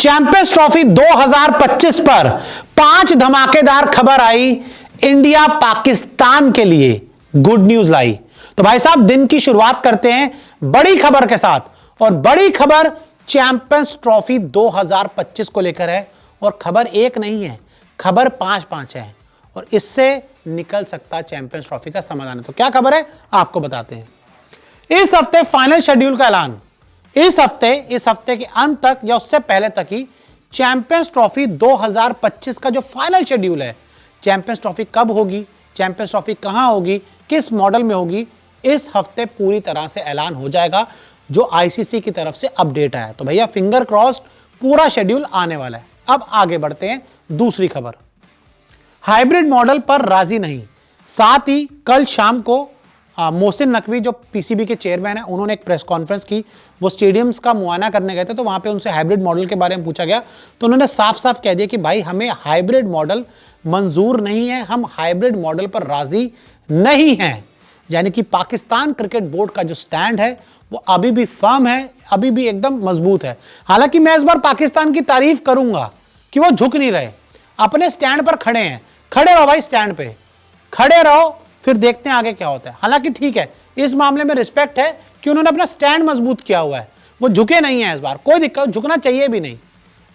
Champions trophy 2025 पर 5 धमाकेदार खबर आई। इंडिया पाकिस्तान के लिए गुड न्यूज लाई। तो भाई साहब दिन की शुरुआत करते हैं बड़ी खबर के साथ, और बड़ी खबर चैंपियंस ट्रॉफी 2025 को लेकर है। और खबर एक नहीं है, खबर 5 है, और इससे निकल सकता चैंपियंस ट्रॉफी का समाधान है। तो क्या खबर है आपको बताते हैं। इस हफ्ते फाइनल शेड्यूल का ऐलान, इस हफ्ते के अंत तक या उससे पहले तक ही चैंपियंस ट्रॉफी 2025 का जो फाइनल शेड्यूल है, चैंपियंस ट्रॉफी कब होगी, चैंपियंस ट्रॉफी कहां होगी, किस मॉडल में होगी, इस हफ्ते पूरी तरह से ऐलान हो जाएगा, जो आईसीसी की तरफ से अपडेट आया। तो भैया फिंगर क्रॉस्ड, पूरा शेड्यूल आने वाला है। अब आगे बढ़ते हैं दूसरी खबर। हाइब्रिड मॉडल पर राजी नहीं। साथ ही कल शाम को मोहसिन नकवी जो पीसीबी के चेयरमैन है, उन्होंने एक प्रेस कॉन्फ्रेंस की। वो स्टेडियम्स का मुआयना करने गए थे, तो वहां पे उनसे हाइब्रिड मॉडल के बारे में पूछा गया, तो उन्होंने साफ साफ कह दिया कि भाई हमें हाइब्रिड मॉडल मंजूर नहीं है, हम हाइब्रिड मॉडल पर राजी नहीं हैं। यानी कि पाकिस्तान क्रिकेट बोर्ड का जो स्टैंड है वो अभी भी फर्म है, अभी भी एकदम मजबूत है। हालांकि मैं इस बार पाकिस्तान की तारीफ करूंगा कि वो झुक नहीं रहे, अपने स्टैंड पर खड़े हैं। खड़े रहो भाई, स्टैंड पे खड़े रहो, फिर देखते हैं आगे क्या होता है। हालांकि ठीक है, इस मामले में रिस्पेक्ट है कि उन्होंने अपना स्टैंड मजबूत किया हुआ है, वो झुके नहीं है इस बार। कोई दिक्कत, झुकना चाहिए भी नहीं।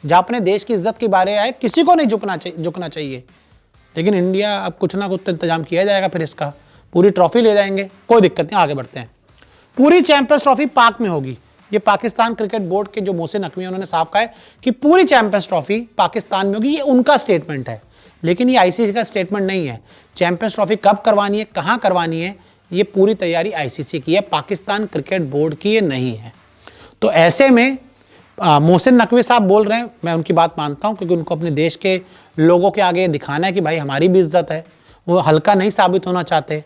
जहां अपने देश की इज्जत की बारे आए, किसी को नहीं झुकना चाहिए। लेकिन इंडिया अब कुछ ना कुछ तो इंतजाम किया जाएगा, फिर इसका पूरी ट्रॉफी ले जाएंगे, कोई दिक्कत नहीं। आगे बढ़ते हैं। पूरी चैंपियंस ट्रॉफी पाक में होगी। ये पाकिस्तान क्रिकेट बोर्ड के जो मोहसिन नकवी, उन्होंने साफ कहा है कि पूरी चैंपियंस ट्रॉफी पाकिस्तान में होगी। ये उनका स्टेटमेंट है, लेकिन ये आईसीसी का स्टेटमेंट नहीं है। चैंपियंस ट्रॉफी कब करवानी है, कहां करवानी है, ये पूरी तैयारी आईसीसी की है, पाकिस्तान क्रिकेट बोर्ड की ये नहीं है। तो ऐसे में मोहसिन नकवी साहब बोल रहे हैं, मैं उनकी बात मानता हूं, क्योंकि उनको अपने देश के लोगों के आगे दिखाना है कि भाई हमारी भी इज्जत है। वो हल्का नहीं साबित होना चाहते,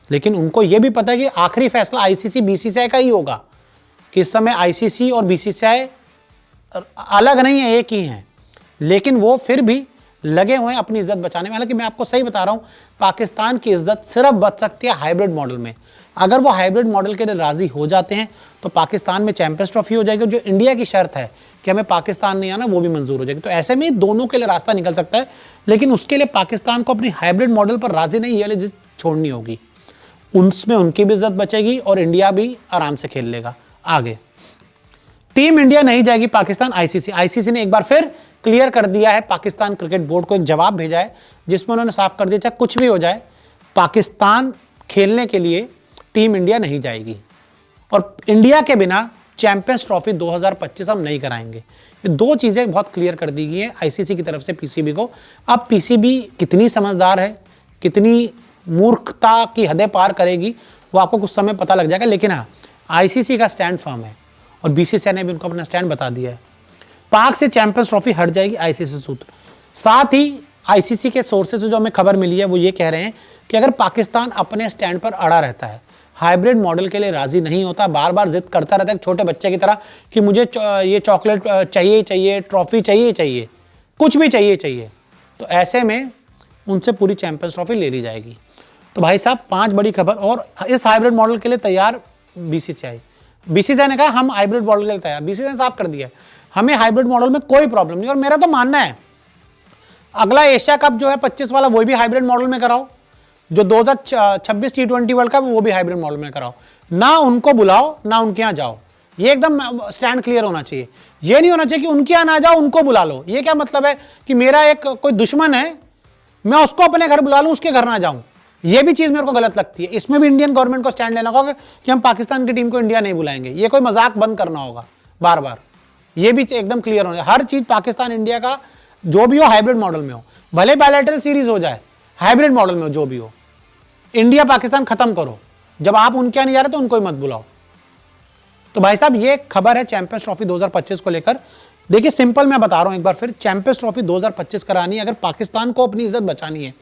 लेकिन उनको ये भी पता है कि आखिरी फैसला आईसीसी बीसीसीआई का ही होगा, कि इस समय आईसीसी और बीसीसीआई अलग नहीं है, एक ही हैं। लेकिन वो फिर भी लगे हुए हैं अपनी इज्जत बचाने में। हालांकि मैं आपको सही बता रहा हूं, पाकिस्तान की इज्जत सिर्फ बच सकती है हाइब्रिड मॉडल में। अगर वो हाइब्रिड मॉडल के लिए राजी हो जाते हैं तो पाकिस्तान में चैंपियंस ट्रॉफी हो जाएगी। जो इंडिया की शर्त है कि हमें पाकिस्तान नहीं आना, वो भी मंजूर हो जाएगी। तो ऐसे में दोनों के लिए रास्ता निकल सकता है, लेकिन उसके लिए पाकिस्तान को अपनी हाइब्रिड मॉडल पर राजी नहीं, ये जिद छोड़नी होगी। उसमें उनकी भी इज्जत बचेगी और इंडिया भी आराम से खेल लेगा। आगे टीम इंडिया नहीं जाएगी पाकिस्तान। आईसीसी ने एक बार फिर क्लियर कर दिया है, पाकिस्तान क्रिकेट बोर्ड को एक जवाब भेजा है, जिसमें उन्होंने साफ कर दिया चाहे कुछ भी हो जाए, पाकिस्तान खेलने के लिए टीम इंडिया नहीं जाएगी, और इंडिया के बिना चैंपियंस ट्रॉफी 2025 हम नहीं कराएंगे। ये दो चीजें बहुत क्लियर कर दी गई है आईसीसी की तरफ से पीसीबी को। अब पीसीबी कितनी समझदार है, कितनी मूर्खता की हदें पार करेगी, वो आपको कुछ समय पता लग जाएगा। लेकिन हाँ, आईसीसी का स्टैंड फर्म है, और बीसीसीआई ने भी उनको अपना स्टैंड बता दिया है। पाक से चैंपियंस ट्रॉफी हट जाएगी, आईसीसी सूत्र। साथ ही आईसीसी के सोर्सेज से जो हमें खबर मिली है, वो ये कह रहे हैं कि अगर पाकिस्तान अपने स्टैंड पर अड़ा रहता है, हाइब्रिड मॉडल के लिए राजी नहीं होता, बार बार जिद करता रहता है छोटे बच्चे की तरह कि मुझे ये चॉकलेट चाहिए चाहिए, ट्रॉफी चाहिए चाहिए, कुछ भी चाहिए चाहिए, तो ऐसे में उनसे पूरी चैंपियंस ट्रॉफी ले ली जाएगी। तो भाई साहब 5 बड़ी खबर। और इस हाइब्रिड मॉडल के लिए तैयार बीसीसीआई ने कहा हम हाइब्रिड मॉडल के लिए तैयार। बीसीसीआई ने साफ कर दिया हमें हाइब्रिड मॉडल में कोई प्रॉब्लम नहीं। और मेरा तो मानना है अगला एशिया कप जो है 25 वाला, वो भी हाइब्रिड मॉडल में कराओ। जो 2026 T20 वर्ल्ड कप, वो भी हाइब्रिड मॉडल में कराओ। ना उनको बुलाओ, ना उनके यहाँ जाओ। ये एकदम स्टैंड क्लियर होना चाहिए। ये नहीं होना चाहिए कि उनके यहाँ ना जाओ, उनको बुला लो। ये क्या मतलब है कि मेरा एक कोई दुश्मन है, मैं उसको अपने घर बुला लूं, उसके घर ना जाऊं। ये भी चीज मेरे को गलत लगती है। इसमें भी इंडियन गवर्नमेंट को स्टैंड लेना होगा कि हम पाकिस्तान की टीम को इंडिया नहीं बुलाएंगे। ये कोई मजाक बंद करना होगा बार बार। ये भी एकदम क्लियर होना, हर चीज पाकिस्तान इंडिया का जो भी हो हाइब्रिड मॉडल में हो, भले बायलैटरल सीरीज हो जाए, हाइब्रिड मॉडल में हो, जो भी हो। इंडिया पाकिस्तान खत्म करो। जब आप उनके यहाँ नहीं जा रहे तो उनको ही मत बुलाओ। तो भाई साहब ये खबर है चैंपियंस ट्रॉफी 2025 को लेकर। देखिए सिंपल मैं बता रहा हूं एक बार फिर, चैंपियंस ट्रॉफी 2025 करानी है, अगर पाकिस्तान को अपनी इज्जत बचानी है,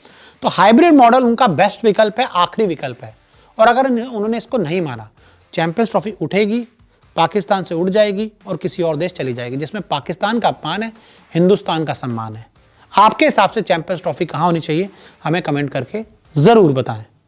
तो हाइब्रिड मॉडल उनका बेस्ट विकल्प है, आखिरी विकल्प है। और अगर उन्होंने इसको नहीं माना, चैंपियंस ट्रॉफी उठेगी, पाकिस्तान से उड़ जाएगी और किसी और देश चली जाएगी, जिसमें पाकिस्तान का अपमान है, हिंदुस्तान का सम्मान है। आपके हिसाब से चैंपियंस ट्रॉफी कहां होनी चाहिए, हमें कमेंट करके जरूर बताएं।